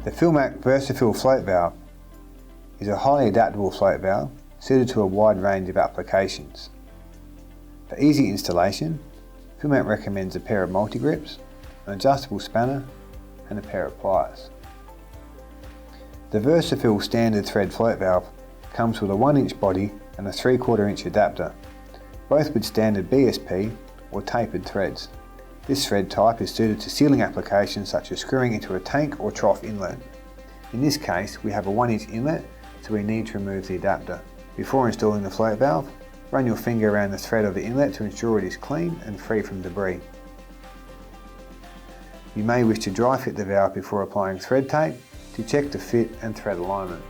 The Philmac VersaPHIL float valve is a highly adaptable float valve suited to a wide range of applications. For easy installation, Philmac recommends a pair of multi-grips, an adjustable spanner and a pair of pliers. The VersaPHIL standard thread float valve comes with a 1-inch body and a 3/4 inch adapter, both with standard BSP or tapered threads. This thread type is suited to sealing applications such as screwing into a tank or trough inlet. In this case, we have a 1-inch inlet, so we need to remove the adapter. Before installing the float valve, run your finger around the thread of the inlet to ensure it is clean and free from debris. You may wish to dry fit the valve before applying thread tape to check the fit and thread alignment.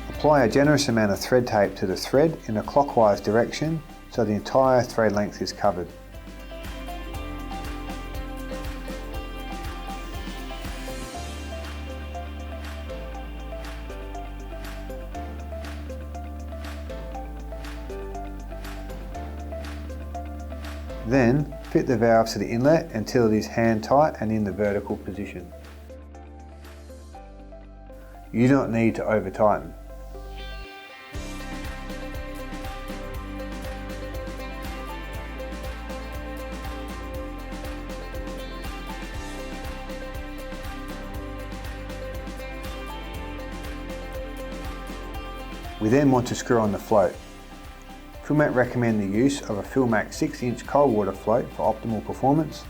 Apply a generous amount of thread tape to the thread in a clockwise direction so the entire thread length is covered. Then fit the valve to the inlet until it is hand tight and in the vertical position. You do not need to over tighten. We then want to screw on the float. Philmac recommend the use of a Philmac 6-inch cold water float for optimal performance,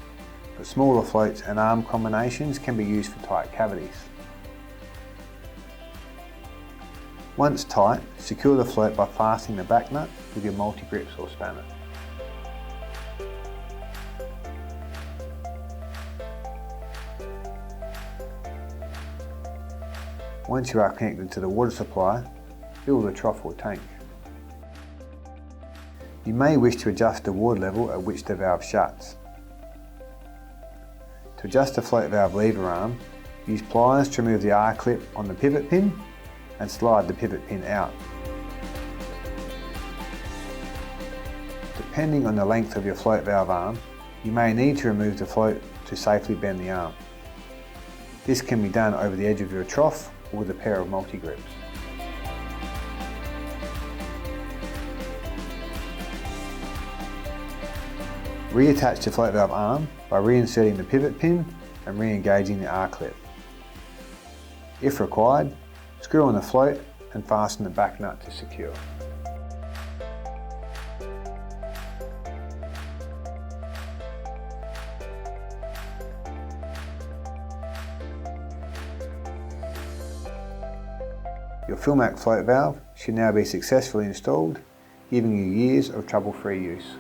but smaller floats and arm combinations can be used for tight cavities. Once tight, secure the float by fastening the back nut with your multi-grips or spanner. Once you are connected to the water supply, fill the trough or tank. You may wish to adjust the water level at which the valve shuts. To adjust the float valve lever arm, use pliers to remove the R-clip on the pivot pin and slide the pivot pin out. Depending on the length of your float valve arm, you may need to remove the float to safely bend the arm. This can be done over the edge of your trough or with a pair of multi-grips. Reattach the float valve arm by reinserting the pivot pin and re-engaging the R-clip. If required, screw on the float and fasten the back nut to secure. Your Philmac float valve should now be successfully installed, giving you years of trouble-free use.